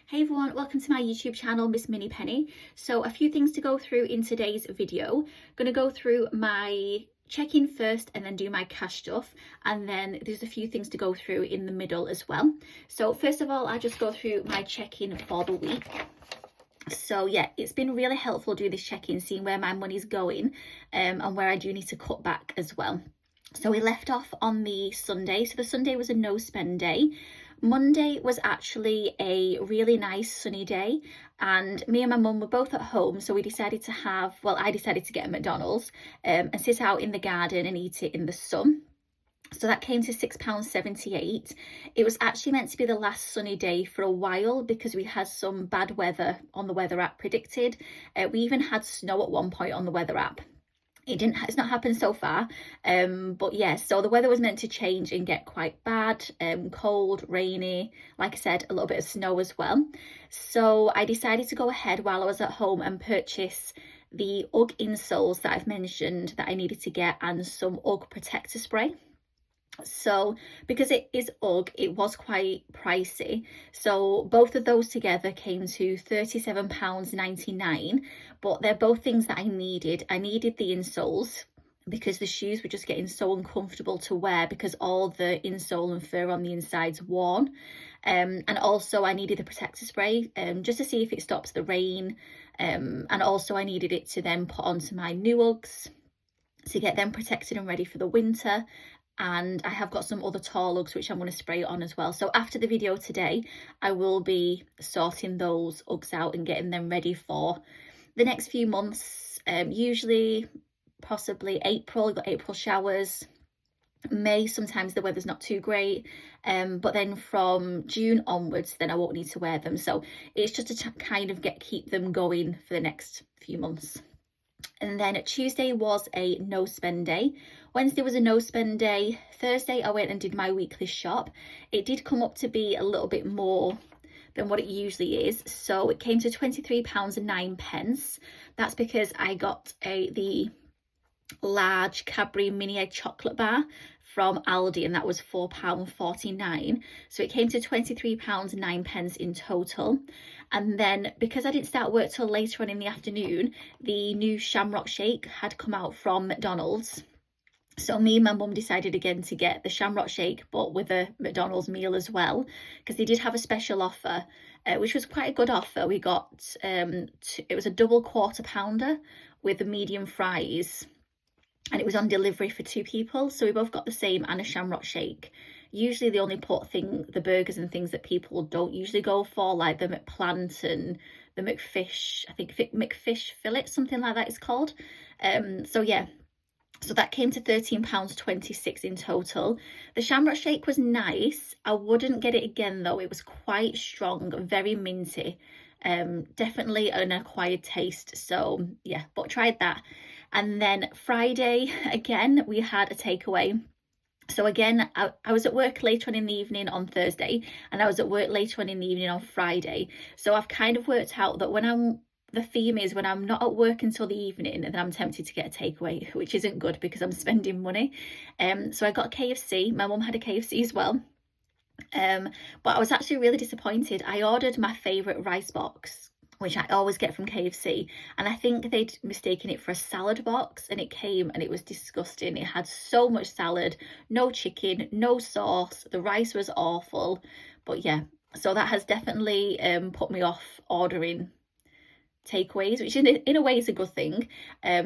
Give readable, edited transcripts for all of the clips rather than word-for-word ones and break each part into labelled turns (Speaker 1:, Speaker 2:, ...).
Speaker 1: Hey everyone, welcome to my YouTube channel, Miss Mini Penny. So a few things to go through in today's video. I'm going to go through my check-in first and then do my cash stuff, and then there's a few things to go through in the middle as well. So first of all, I just go through my check-in for the week. So yeah, it's been really helpful doing this check-in, seeing where my money's going and where I do need to cut back as well. So we left off on the Sunday. So the Sunday was a no spend day. Monday was actually a really nice sunny day, and me and my mum were both at home, so we decided to I decided to get a McDonald's and sit out in the garden and eat it in the sun. So that came to £6.78. It was actually meant to be the last sunny day for a while because we had some bad weather on the weather app predicted. We even had snow at one point on the weather app. It's not happened so far, but yeah, so the weather was meant to change and get quite bad, cold, rainy, like I said, a little bit of snow as well. So I decided to go ahead while I was at home and purchase the UGG insoles that I've mentioned that I needed to get, and some UGG protector spray. So because it is UGG, it was quite pricey, so both of those together came to £37.99, but they're both things that I needed. I needed the insoles because the shoes were just getting so uncomfortable to wear because all the insole and fur on the inside's worn, and also I needed the protector spray just to see if it stops the rain, and also I needed it to then put onto my new Uggs to get them protected and ready for the winter. And I have got some other tall Uggs which I'm going to spray on as well. So after the video today, I will be sorting those Uggs out and getting them ready for the next few months. Usually, possibly April. We've got April showers. May, sometimes the weather's not too great, but then from June onwards, then I won't need to wear them. So it's just to kind of keep them going for the next few months. And then Tuesday was a no spend day. Wednesday was a no spend day. Thursday I went and did my weekly shop. It did come up to be a little bit more than what it usually is, so it came to £23.09. That's because I got the large Cadbury mini egg chocolate bar from Aldi, and that was £4.49, so it came to £23.09 in total. And then because I didn't start work till later on in the afternoon, the new Shamrock Shake had come out from McDonald's. So me and my mum decided again to get the Shamrock Shake, but with a McDonald's meal as well, because they did have a special offer, which was quite a good offer. We got, it was a double quarter pounder with the medium fries, and it was on delivery for 2 people. So we both got the same and a Shamrock Shake. Usually they only put the burgers and things that people don't usually go for, like the McPlant and the McFish, I think McFish fillet, something like that it's called. So yeah, so that came to £13.26 in total. The Shamrock Shake was nice. I wouldn't get it again though. It was quite strong, very minty. Definitely an acquired taste. So yeah, but tried that. And then Friday, again, we had a takeaway. So again, I was at work later on in the evening on Thursday, and I was at work later on in the evening on Friday. So I've kind of worked out that the theme is when I'm not at work until the evening, and then I'm tempted to get a takeaway, which isn't good because I'm spending money. So I got a KFC. My mum had a KFC as well. But I was actually really disappointed. I ordered my favourite rice box, which I always get from KFC, and I think they'd mistaken it for a salad box, and it came and it was disgusting. It had so much salad, no chicken, no sauce, the rice was awful. But yeah, so that has definitely put me off ordering takeaways, which in a way is a good thing.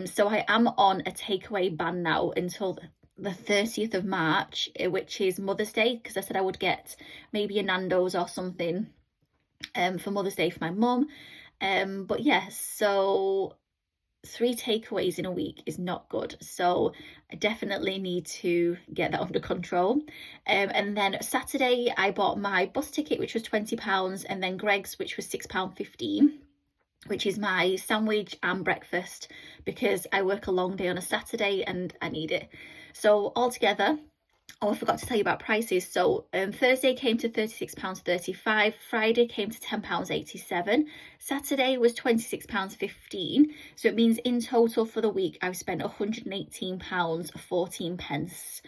Speaker 1: So I am on a takeaway ban now until the 30th of March, which is Mother's Day, because I said I would get maybe a Nando's or something for Mother's Day for my mum. But yeah, so 3 takeaways in a week is not good, so I definitely need to get that under control. And then Saturday I bought my bus ticket, which was £20, and then Greggs, which was £6.15, which is my sandwich and breakfast, because I work a long day on a Saturday and I need it. So altogether, oh, I forgot to tell you about prices. So Thursday came to £36.35, Friday came to £10.87, Saturday was £26.15. So it means in total for the week I've spent £118.14.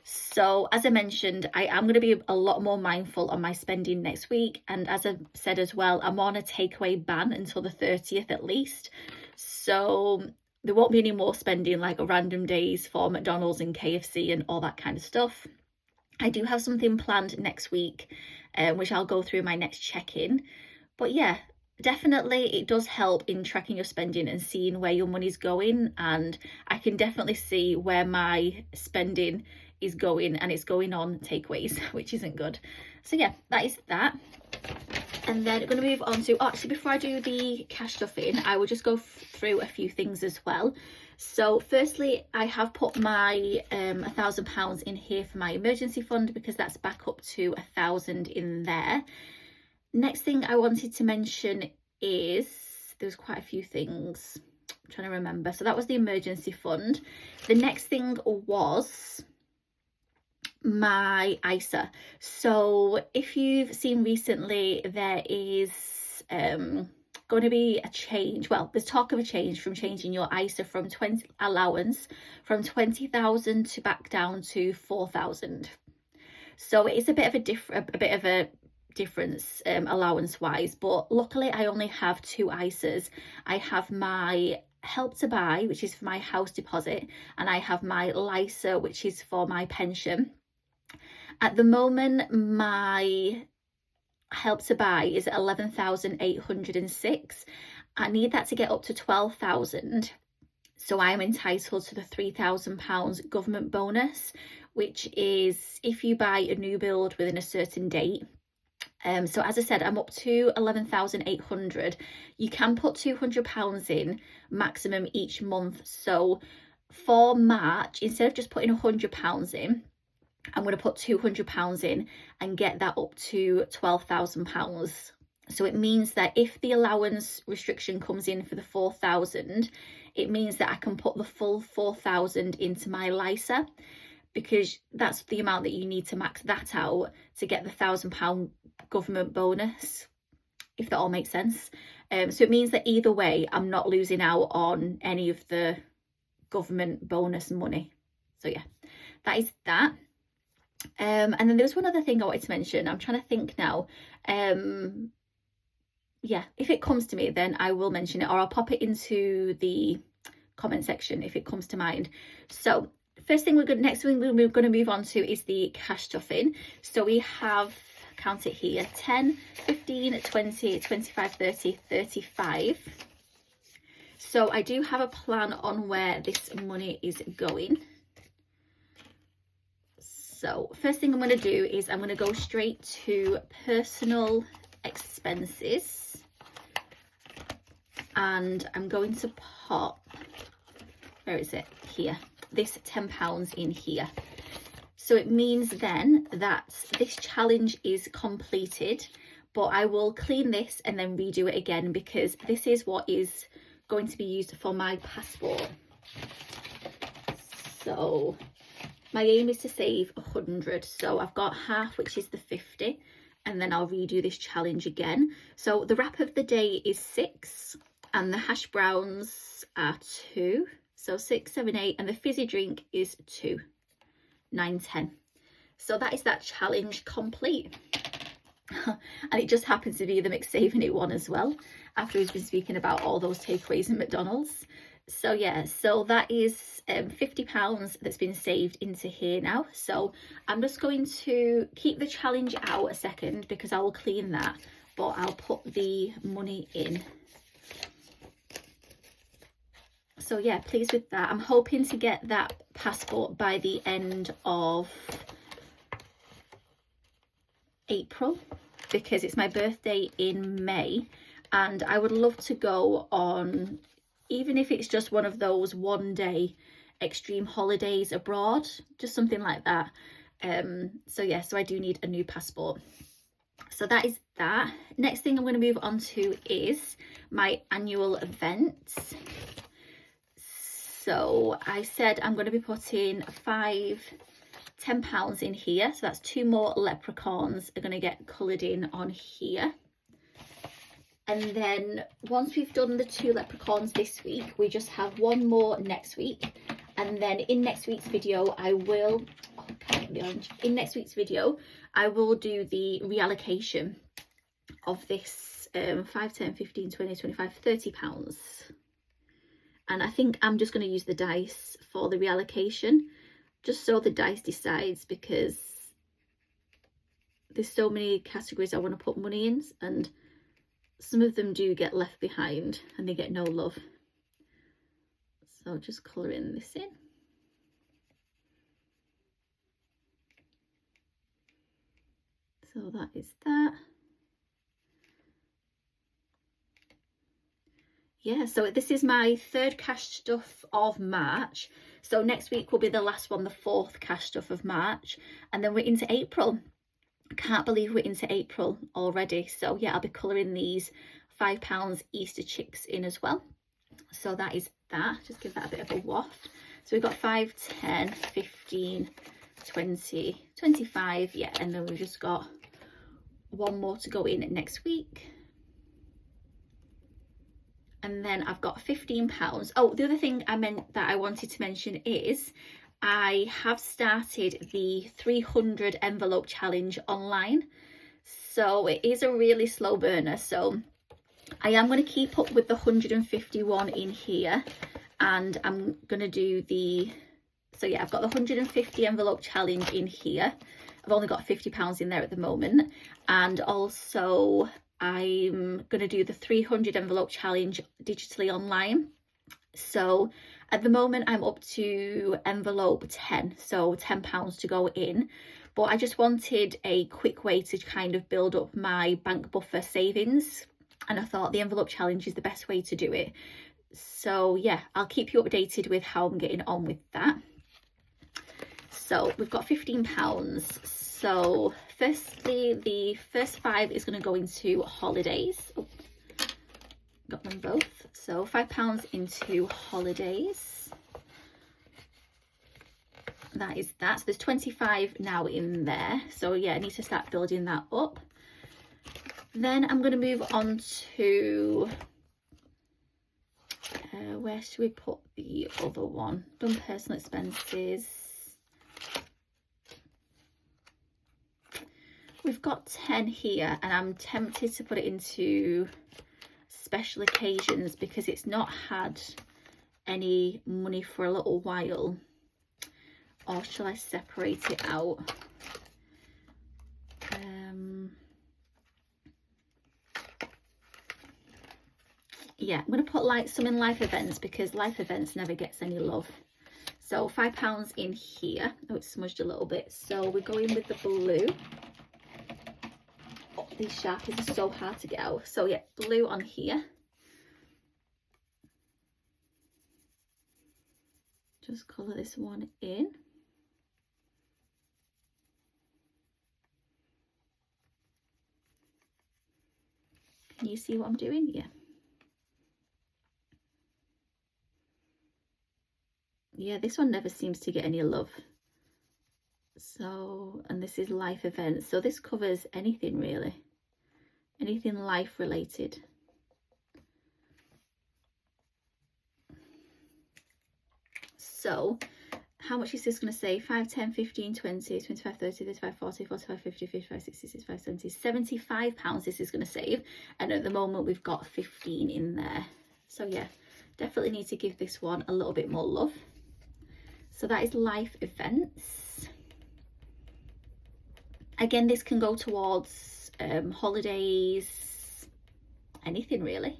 Speaker 1: So as I mentioned, I am going to be a lot more mindful on my spending next week. And as I said as well, I'm on a takeaway ban until the 30th at least. So there won't be any more spending like random days for McDonald's and KFC and all that kind of stuff. I do have something planned next week, which I'll go through my next check-in. But yeah, definitely it does help in tracking your spending and seeing where your money's going. And I can definitely see where my spending is going, and it's going on takeaways, which isn't good. So yeah, that is that. And then I'm going to move on to, actually before I do the cash stuffing, I will just go through a few things as well. So firstly, I have put my £1,000 in here for my emergency fund, because that's back up to 1,000 in there. Next thing I wanted to mention is, there's quite a few things I'm trying to remember. So that was the emergency fund. The next thing was my ISA. So if you've seen recently, there is going to be a change. Well, there's talk of a change from changing your ISA from 20 allowance from 20,000 to back down to 4,000. So it is a bit of a difference allowance wise, but luckily I only have two ISAs. I have my Help to Buy, which is for my house deposit, and I have my LISA, which is for my pension. At the moment, my Help to Buy is at 11,806. I need that to get up to 12,000. So I am entitled to the £3,000 government bonus, which is if you buy a new build within a certain date. So as I said, I'm up to 11,800. You can put £200 in maximum each month. So for March, instead of just putting £100 in, I'm going to put £200 in and get that up to £12,000. So it means that if the allowance restriction comes in for the 4,000, it means that I can put the full 4,000 into my LISA, because that's the amount that you need to max that out to get the £1,000 government bonus, if that all makes sense. So it means that either way, I'm not losing out on any of the government bonus money. So yeah, that is that. And then there was one other thing I wanted to mention. I'm trying to think now. Yeah, if it comes to me, then I will mention it, or I'll pop it into the comment section if it comes to mind. So next thing we're going to move on to is the cash stuffing. So we have, count it here, 10, 15, 20, 25, 30, 35. So I do have a plan on where this money is going. So first thing I'm going to do is I'm going to go straight to personal expenses, and I'm going to pop, where is it, here, this £10 in here. So it means then that this challenge is completed, but I will clean this and then redo it again, because this is what is going to be used for my passport. So my aim is to save 100. So I've got half, which is the 50, and then I'll redo this challenge again. So the wrap of the day is 6, and the hash browns are 2. So 6, 7, 8, and the fizzy drink is 2, 9, 10. So that is that challenge complete. And it just happens to be the McSaving It one as well, after he's been speaking about all those takeaways in McDonald's. So yeah, so that is £50 that's been saved into here now. So I'm just going to keep the challenge out a second, because I will clean that, but I'll put the money in. So yeah, pleased with that. I'm hoping to get that passport by the end of April, because it's my birthday in May, and I would love to go on, even if it's just one of those one-day extreme holidays abroad, just something like that. So yeah, so I do need a new passport. So that is that. Next thing I'm going to move on to is my annual events. So I said I'm going to be putting £10 in here. So that's 2 more leprechauns are going to get coloured in on here. And then once we've done the 2 leprechauns this week, we just have 1 more next week. And then in next week's video, I will the orange. In next week's video, I will do the reallocation of this 5, 10, 15, 20, 25, 30 pounds. And I think I'm just going to use the dice for the reallocation, just so the dice decides, because there's so many categories I want to put money in, and some of them do get left behind and they get no love. So just colouring this in. So that is that. Yeah, so this is my third cash stuff of March. So next week will be the last one, the fourth cash stuff of March. And then we're into April. I can't believe we're into April already. So yeah, I'll be colouring these £5 Easter chicks in as well. So that is that. Just give that a bit of a waft. So we've got 5, 10, 15, 20, 25. Yeah, and then we've just got one more to go in next week. And then I've got £15. Oh, the other thing I wanted to mention is I have started the 300 envelope challenge online. So it is a really slow burner. So I am going to keep up with the 151 in here, and I'm going to do the, so yeah, I've got the 150 envelope challenge in here. I've only got £50 in there at the moment. And also I'm going to do the 300 envelope challenge digitally online. So at the moment I'm up to envelope 10, so £10 to go in. But I just wanted a quick way to kind of build up my bank buffer savings, and I thought the envelope challenge is the best way to do it. So yeah, I'll keep you updated with how I'm getting on with that. So we've got £15. So firstly, the first 5 is going to go into holidays. Oh, got them both. So £5 into holidays. That is that. So there's 25 now in there. So yeah, I need to start building that up. Then I'm going to move on to, where should we put the other one? Done personal expenses. We've got 10 here, and I'm tempted to put it into special occasions because it's not had any money for a little while. Or shall I separate it out? Yeah, I'm going to put some in life events because life events never gets any love. So £5 in here. Oh, it's smudged a little bit. So we're going with the blue. Oh, these Sharpies are so hard to get out. So yeah, blue on here. Just colour this one in. Can you see what I'm doing? Yeah. Yeah, this one never seems to get any love. So, and this is life events. So this covers anything really. Anything life related. So, how much is this going to say? 5, 10, 15, 20, 25, 30, 35, 40, 45, 50, 55, 60, 65, 70, £75 this is going to save. And at the moment we've got 15 in there. So yeah, definitely need to give this one a little bit more love. So that is life events. Again, this can go towards holidays, anything really.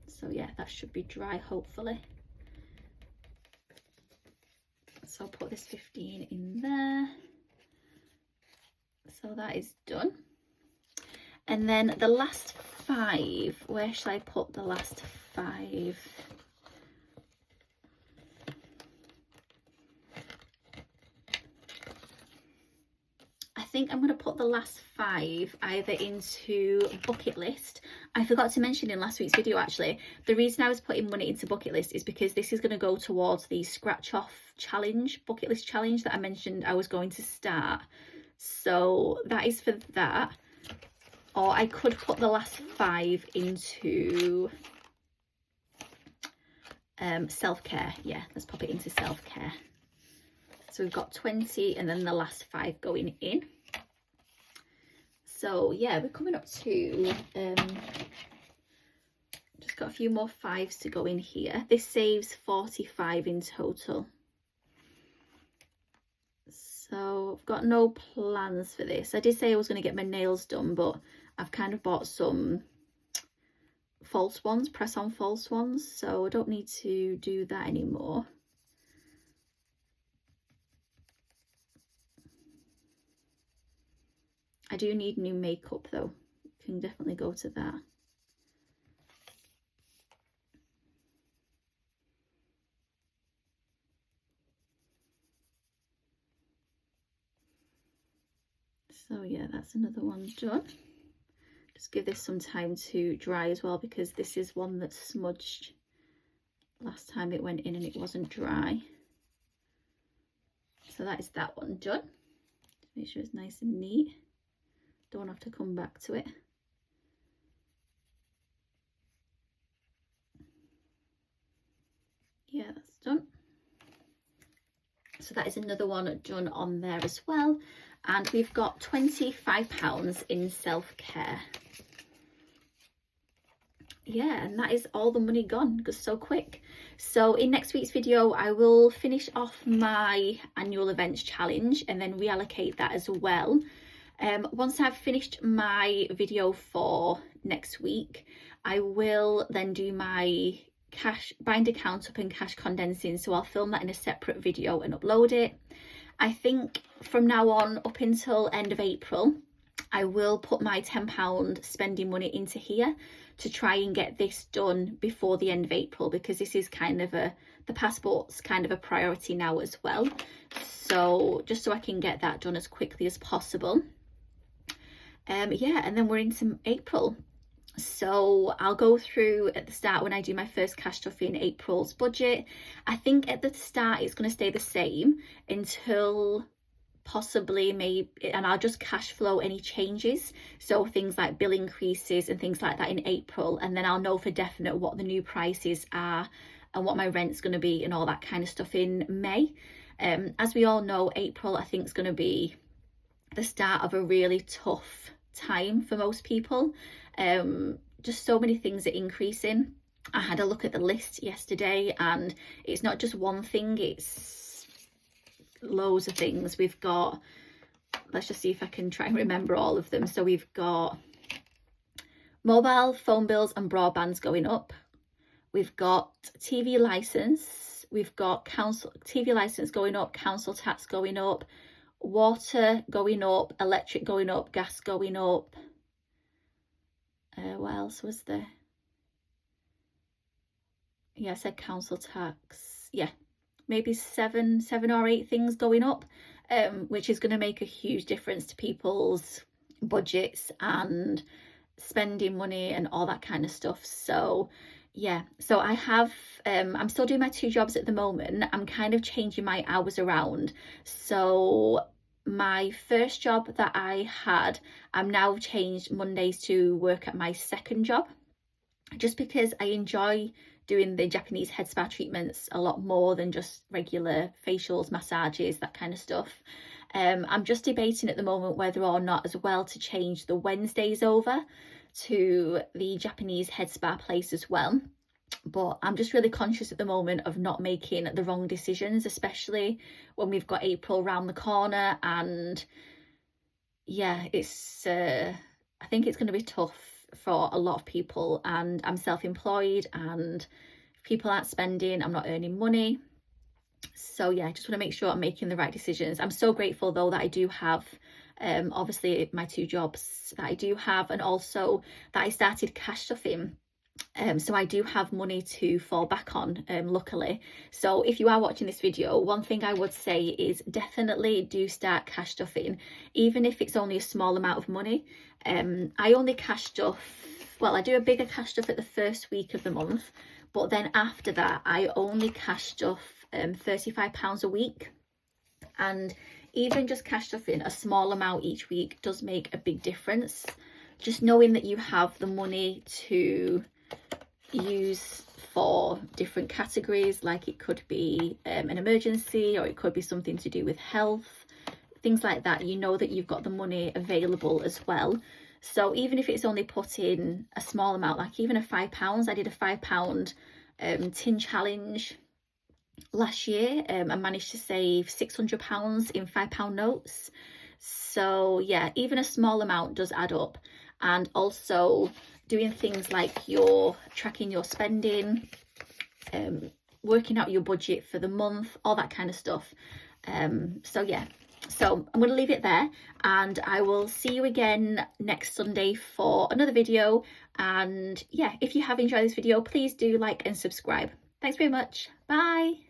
Speaker 1: So yeah, that should be dry hopefully. So I'll put this 15 in there. So that is done. And then the last 5, where shall I put the last 5? I think I'm going to put the last 5 either into bucket list. I forgot to mention in last week's video actually, the reason I was putting money into bucket list is because this is going to go towards the scratch off challenge, bucket list challenge that I mentioned I was going to start. So that is for that. Or I could put the last 5 into self-care. Yeah, let's pop it into self-care. So we've got 20 and then the last 5 going in. So yeah, we're coming up to, just got a few more 5s to go in here. This saves 45 in total. So I've got no plans for this. I did say I was going to get my nails done, but I've kind of bought some false ones, press-on false ones, so I don't need to do that anymore. I do need new makeup though. Can definitely go to that. So yeah, that's another one done. Just give this some time to dry as well, because this is one that's smudged last time it went in and it wasn't dry. So that is that one done. Just make sure it's nice and neat. Don't have to come back to it. Yeah, that's done. So that is another one done on there as well. And we've got £25 in self-care. Yeah, and that is all the money gone, because so quick. So in next week's video, I will finish off my annual events challenge and then reallocate that as well. Once I've finished my video for next week, I will then do my cash binder count up and cash condensing. So I'll film that in a separate video and upload it. I think from now on up until end of April, I will put my £10 spending money into here to try and get this done before the end of April, because this is kind of the passport's kind of a priority now as well. So just so I can get that done as quickly as possible. Yeah, and then we're into April. So I'll go through at the start when I do my first cash stuff in April's budget. I think at the start it's going to stay the same until possibly maybe, and I'll just cash flow any changes. So things like bill increases and things like that in April. And then I'll know for definite what the new prices are and what my rent's going to be and all that kind of stuff in May. As we all know, April I think is going to be the start of a really tough time for most people. Just so many things are increasing. I had a look at the list yesterday and it's not just one thing, it's loads of things. We've got, let's just see if I can try and remember all of them. So we've got mobile phone bills and broadbands going up. We've got TV license. We've got council TV license going up, council tax going up, water going up, electric going up, gas going up. What else was there? Yeah, I said council tax. Yeah, maybe seven or 8 things going up, which is going to make a huge difference to people's budgets and spending money and all that kind of stuff. So yeah, so I have I'm still doing my 2 jobs at the moment. I'm kind of changing my hours around. So my first job that I had, I'm now changed Mondays to work at my second job, just because I enjoy doing the Japanese head spa treatments a lot more than just regular facials, massages, that kind of stuff. I'm just debating at the moment whether or not as well to change the Wednesdays over to the Japanese head spa place as well. But I'm just really conscious at the moment of not making the wrong decisions, especially when we've got April round the corner. And yeah, it's I think it's going to be tough for a lot of people, and I'm self-employed, and if people aren't spending, I'm not earning money. So yeah, I just want to make sure I'm making the right decisions. I'm so grateful though that I do have obviously my 2 jobs that I do have, and also that I started cash stuffing. So I do have money to fall back on, luckily. So if you are watching this video, one thing I would say is definitely do start cash stuffing, even if it's only a small amount of money. I only cash stuff, well, I do a bigger cash stuff at the first week of the month, but then after that I only cash stuff £35 a week. And even just cash stuffing a small amount each week does make a big difference. Just knowing that you have the money to use for different categories, like it could be an emergency, or it could be something to do with health, things like that. You know that you've got the money available as well. So even if it's only put in a small amount, like even a £5, I did a £5 tin challenge last year, I managed to save £600 in £5 notes. So yeah, even a small amount does add up. And also doing things like your tracking your spending, working out your budget for the month, all that kind of stuff. So yeah, so I'm going to leave it there, and I will see you again next Sunday for another video. And yeah, if you have enjoyed this video, please do like and subscribe. Thanks very much. Bye.